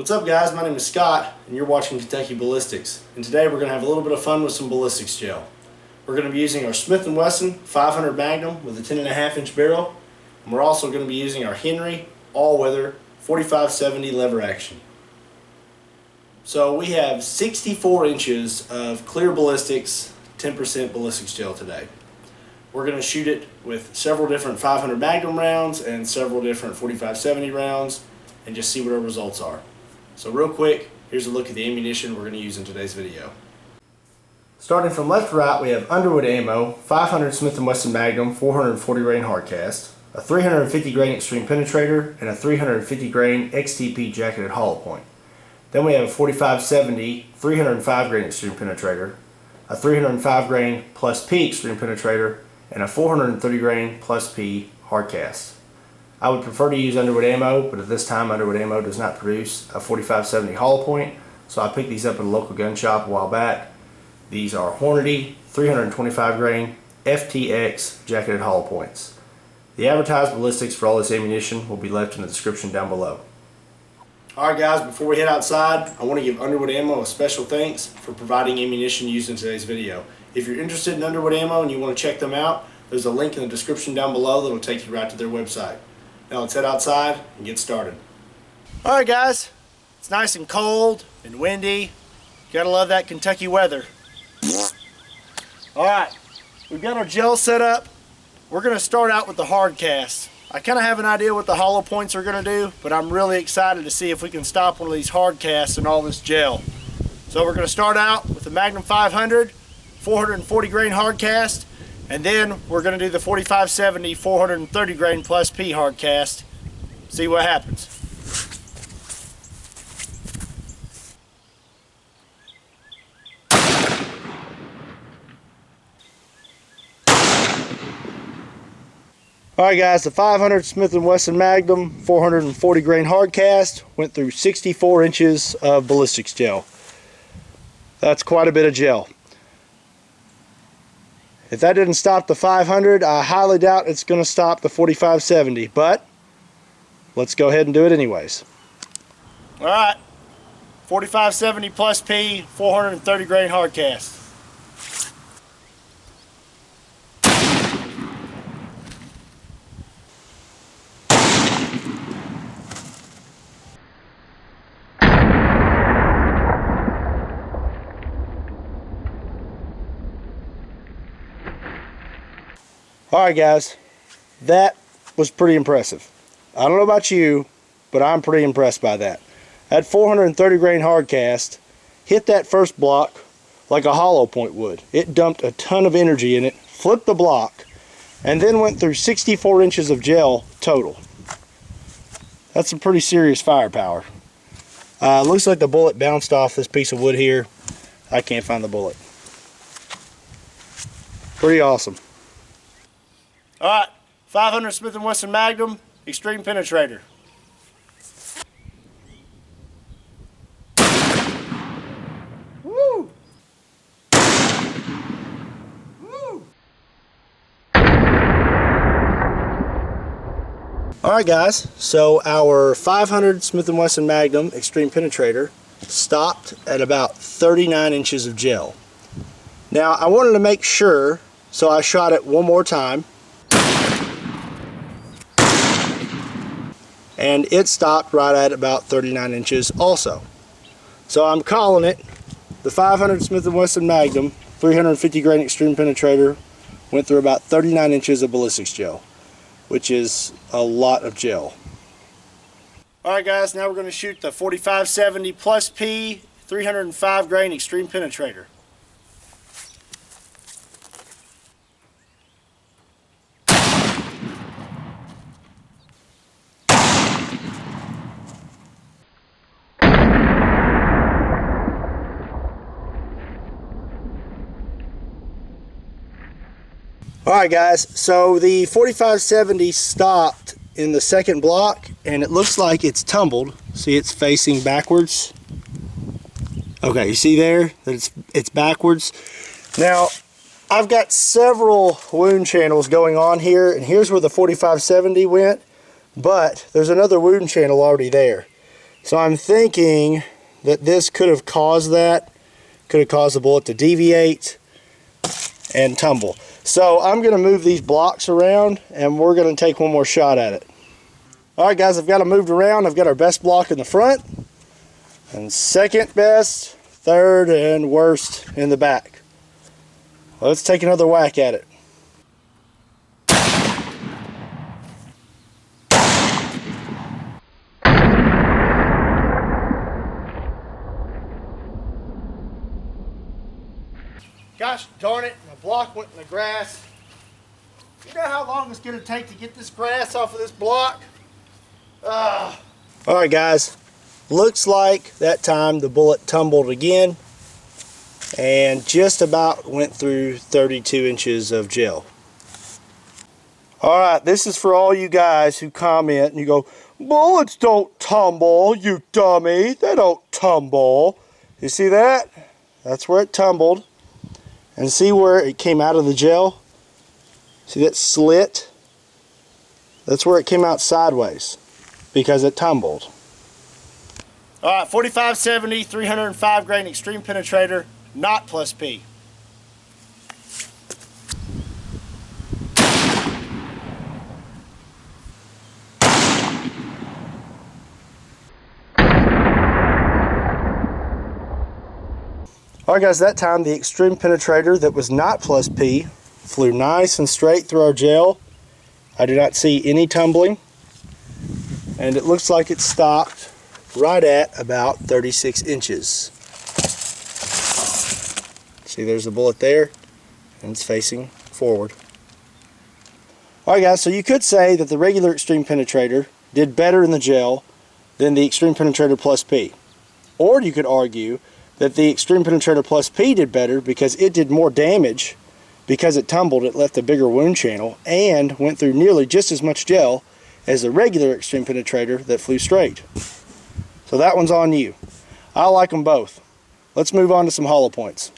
What's up guys, my name is Scott and you're watching Kentucky Ballistics, and today we're going to have a little bit of fun with some ballistics gel. We're going to be using our Smith & Wesson 500 Magnum with a 10.5 inch barrel, and we're also going to be using our Henry all-weather 4570 lever action. So we have 64 inches of clear ballistics 10% ballistics gel today. We're going to shoot it with several different 500 Magnum rounds and several different 4570 rounds and just see what our results are. So real quick, here's a look at the ammunition we're going to use in today's video. Starting from left to right, we have Underwood ammo, 500 Smith & Wesson Magnum 440 grain hardcast, a 350 grain Xtreme Penetrator, and a 350 grain XTP jacketed hollow point. Then we have a 4570 305 grain Xtreme Penetrator, a 305 grain plus P Xtreme Penetrator, and a 430 grain plus P hardcast. I would prefer to use Underwood ammo, but at this time Underwood ammo does not produce a 4570 hollow point, so I picked these up at a local gun shop a while back. These are Hornady 325 grain FTX jacketed hollow points. The advertised ballistics for all this ammunition will be left in the description down below. Alright guys, before we head outside, I want to give Underwood ammo a special thanks for providing ammunition used in today's video. If you're interested in Underwood ammo and you want to check them out, there's a link in the description down below that will take you right to their website. Now let's head outside and get started. Alright guys, it's nice and cold and windy. Gotta love that Kentucky weather. Alright, we've got our gel set up. We're going to start out with the hard cast. I kind of have an idea what the hollow points are going to do, but I'm really excited to see if we can stop one of these hard casts in all this gel. So we're going to start out with the Magnum 500, 440 grain hard cast, and then we're going to do the 4570 430 grain plus P hard cast. See what happens. Alright guys, the 500 Smith & Wesson Magnum 440 grain hard cast went through 64 inches of ballistics gel. That's quite a bit of gel. If that didn't stop the 500, I highly doubt it's going to stop the 4570, but let's go ahead and do it anyways. Alright, 4570 plus P 430 grain hard cast. Alright guys, that was pretty impressive. I don't know about you, but I'm pretty impressed by that. That 430 grain hard cast hit that first block like a hollow point would. It dumped a ton of energy in it, flipped the block, and then went through 64 inches of gel total. That's some pretty serious firepower. Looks like the bullet bounced off this piece of wood here. I can't find the bullet. Pretty awesome. Alright, 500 Smith & Wesson Magnum Xtreme Penetrator. Woo! Woo! Alright guys, so our 500 Smith & Wesson Magnum Xtreme Penetrator stopped at about 39 inches of gel. Now I wanted to make sure, so I shot it one more time. And it stopped right at about 39 inches also. So I'm calling it the 500 Smith & Wesson Magnum 350 grain Xtreme Penetrator went through about 39 inches of ballistics gel, which is a lot of gel. Alright guys, now we're going to shoot the 4570 plus P 305 grain Xtreme Penetrator. Alright guys, so the 4570 stopped in the second block and it looks like it's tumbled. See, it's facing backwards. Okay, you see there that it's backwards. Now, I've got several wound channels going on here, and here's where the 4570 went, but there's another wound channel already there. So I'm thinking that this could have caused that. Could have caused the bullet to deviate and tumble. So I'm going to move these blocks around and we're going to take one more shot at it. Alright guys, I've got them moved around. I've got our best block in the front, and second best, third, and worst in the back. Let's take another whack at it. Gosh darn it, my block went in the grass. You know how long it's going to take to get this grass off of this block? Alright guys, looks like that time the bullet tumbled again and just about went through 32 inches of gel. Alright, this is for all you guys who comment and you go, bullets don't tumble, you dummy, they don't tumble. You see that? That's where it tumbled. And see where it came out of the gel? See that slit? That's where it came out sideways because it tumbled. Alright, 4570, 305 grain Xtreme Penetrator, not plus P. Alright guys, that time the Xtreme Penetrator that was not plus P flew nice and straight through our gel. I do not see any tumbling. And it looks like it stopped right at about 36 inches. See, there's a bullet there, and it's facing forward. Alright guys, so you could say that the regular Xtreme Penetrator did better in the gel than the Xtreme Penetrator plus P. Or you could argue that the Xtreme Penetrator plus P did better because it did more damage. Because it tumbled, it left a bigger wound channel and went through nearly just as much gel as the regular Xtreme Penetrator that flew straight. So that one's on you. I like them both. Let's move on to some hollow points.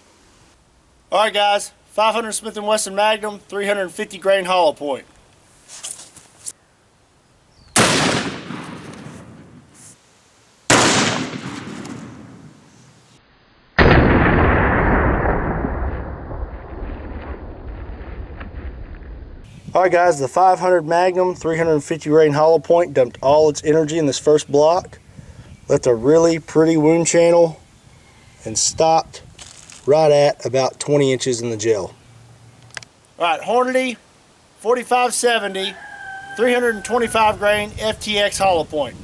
Alright guys, 500 Smith & Wesson Magnum, 350 grain hollow point. Alright guys, the 500 Magnum 350 grain hollow point dumped all its energy in this first block, left a really pretty wound channel, and stopped right at about 20 inches in the gel. Alright, Hornady 4570 325 grain FTX hollow point.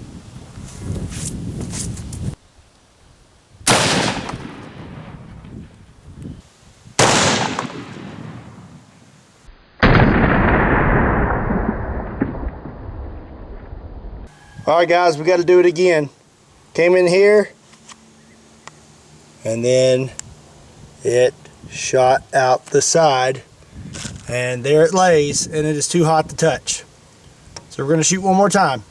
Alright guys, we got to do it again. Came in here and then it shot out the side and there it lays and it is too hot to touch. So we're going to shoot one more time.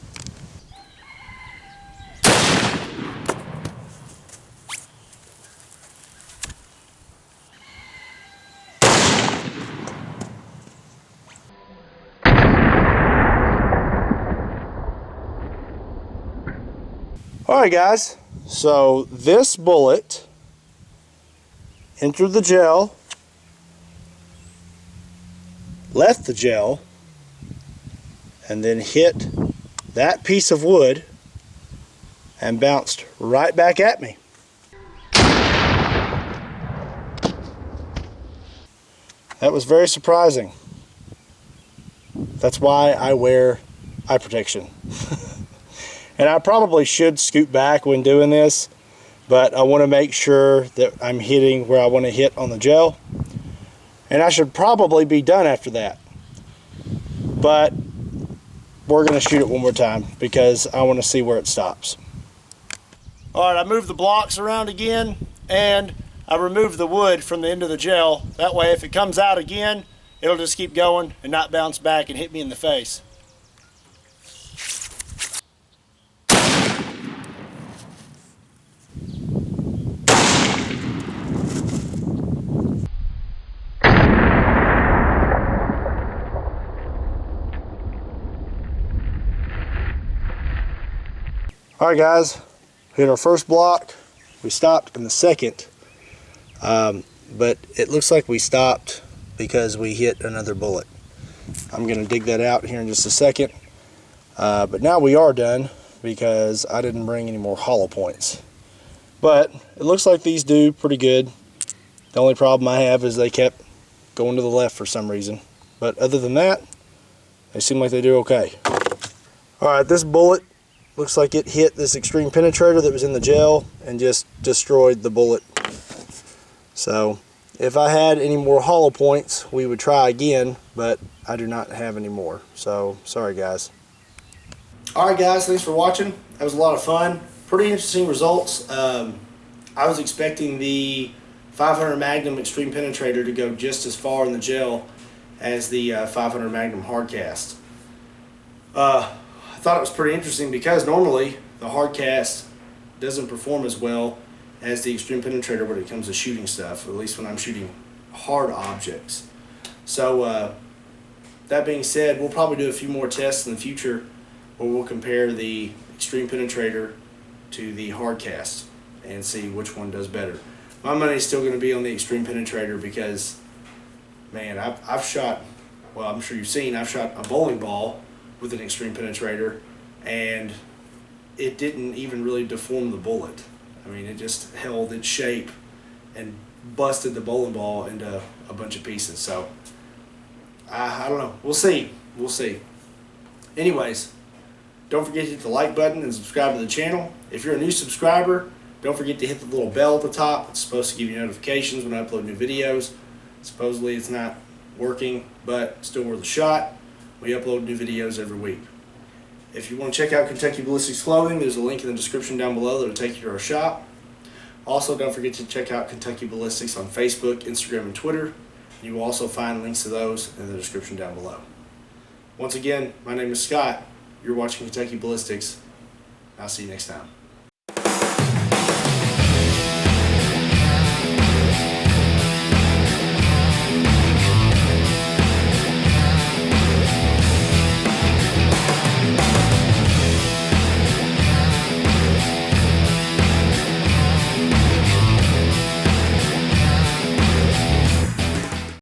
Alright guys, so this bullet entered the gel, left the gel, and then hit that piece of wood and bounced right back at me. That was very surprising. That's why I wear eye protection. And I probably should scoot back when doing this, but I want to make sure that I'm hitting where I want to hit on the gel. And I should probably be done after that. But we're going to shoot it one more time because I want to see where it stops. Alright, I moved the blocks around again and I removed the wood from the end of the gel. That way if it comes out again, it'll just keep going and not bounce back and hit me in the face. Alright guys, hit our first block, we stopped in the second, but it looks like we stopped because we hit another bullet. I'm going to dig that out here in just a second, but now we are done because I didn't bring any more hollow points. But it looks like these do pretty good. The only problem I have is they kept going to the left for some reason. But other than that, they seem like they do okay. Alright, this bullet looks like it hit this Xtreme Penetrator that was in the gel and just destroyed the bullet. So if I had any more hollow points, we would try again, but I do not have any more. So sorry guys. Alright guys, thanks for watching. That was a lot of fun. Pretty interesting results. I was expecting the 500 Magnum Xtreme Penetrator to go just as far in the gel as the 500 Magnum Hardcast. I thought it was pretty interesting because normally the Hardcast doesn't perform as well as the Xtreme Penetrator when it comes to shooting stuff, at least when I'm shooting hard objects. So that being said, we'll probably do a few more tests in the future where we'll compare the Xtreme Penetrator to the Hardcast and see which one does better. My money's still going to be on the Xtreme Penetrator because, man, I've shot, well, I'm sure you've seen, I've shot a bowling ball with an Xtreme Penetrator and it didn't even really deform the bullet. I mean, it just held its shape and busted the bowling ball into a bunch of pieces. So I don't know. We'll see. We'll see. Anyways, don't forget to hit the like button and subscribe to the channel. If you're a new subscriber, don't forget to hit the little bell at the top. It's supposed to give you notifications when I upload new videos. Supposedly it's not working, but still worth a shot. We upload new videos every week. If you want to check out Kentucky Ballistics clothing, there's a link in the description down below that will take you to our shop. Also, don't forget to check out Kentucky Ballistics on Facebook, Instagram, and Twitter. You will also find links to those in the description down below. Once again, my name is Scott. You're watching Kentucky Ballistics. I'll see you next time.